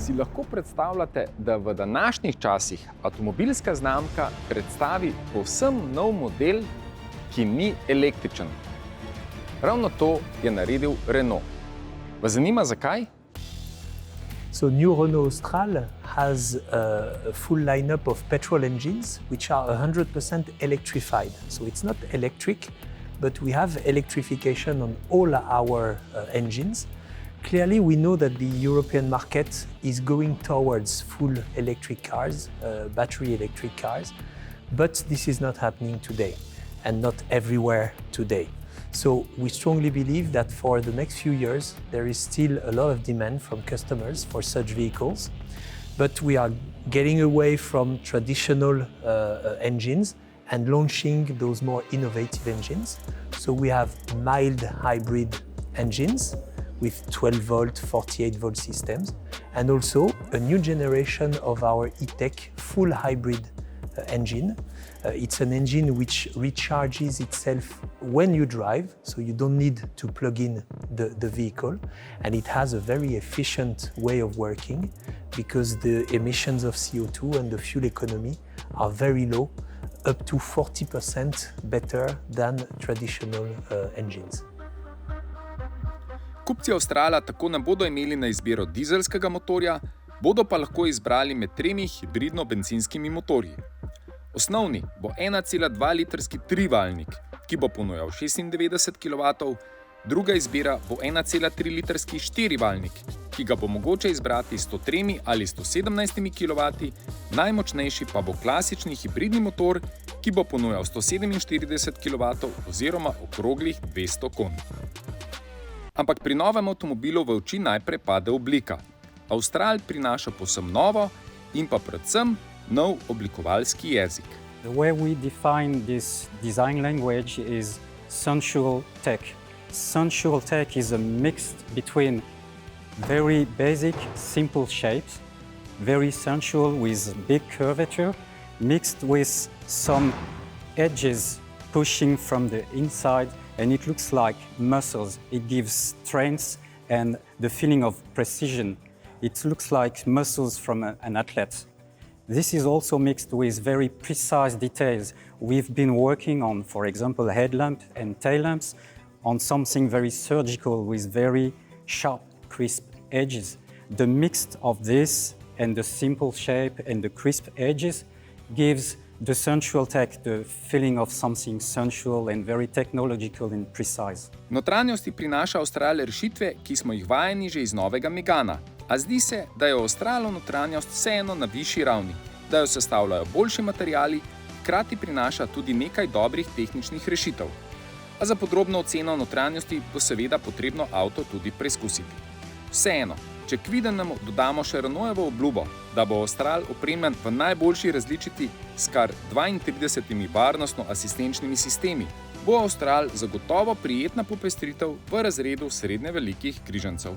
Si lahko predstavljate, da v današnjih časih avtomobilska znamka predstavi povsem nov model, ki ni električen? Ravno to je naredil Renault. Vas zanima zakaj? So new Renault Austral has a full lineup of petrol engines which are 100% electrified. So it's not electric, but we have electrification on all our engines. Clearly, we know that the European market is going towards full electric cars, battery electric cars, but this is not happening today and not everywhere today. So we strongly believe that for the next few years, there is still a lot of demand from customers for such vehicles, but we are getting away from traditional engines and launching those more innovative engines. So we have mild hybrid engines with 12-volt, 48-volt systems, and also a new generation of our e-tech full hybrid engine. It's an engine which recharges itself when you drive, so you don't need to plug in the vehicle, and it has a very efficient way of working because the emissions of CO2 and the fuel economy are very low, up to 40% better than traditional engines. Kupci Australa tako ne bodo imeli na izbiro dizelskega motorja, bodo pa lahko izbrali med 3 hibridno-bencinskimi motorji. Osnovni bo 1,2-litrski trivaljnik, ki bo ponujal 96 kW, druga izbira bo 1,3-litrski štirivaljnik, ki ga bo mogoče izbrati s 103 ali 117 kW, najmočnejši pa bo klasični hibridni motor, ki bo ponujal 147 kW oziroma okroglih 200 konj. Ampak pri novem avtomobilu v oči najprej pade oblika. Austral prinaša povsem novo in pa predvsem nov oblikovalski jezik. The way we define this design language is sensual tech. Sensual tech is a mix between very basic, simple shapes, very sensual with big curvature, mixed with some edges pushing from the inside, and it looks like muscles. It gives strength and the feeling of precision. It looks like muscles from an athlete. This is also mixed with very precise details. We've been working on, for example, headlamp and tail lamps, on something very surgical with very sharp, crisp edges. The mix of this and the simple shape and the crisp edges gives the sensual tech the feeling of something sensual and very technological and precise. Notranjosti prinaša Austral rešitve, ki smo jih vajeni že iz novega megana. A zdi se, da je Australov notranjost vseeno na višji ravni, da jo sestavljajo boljši materiali, hkrati prinaša tudi nekaj dobrih tehničnih rešitev. A za podrobno oceno notranjosti bo seveda potrebno avto tudi preizkusiti. Vseeno, če k videnemu dodamo še Renaultovo obljubo, da bo Austral opremljen v najboljši različici s kar 32 varnostno-asistenčnimi sistemi, bo Austral zagotovo prijetna popestritev v razredu srednje velikih križancev.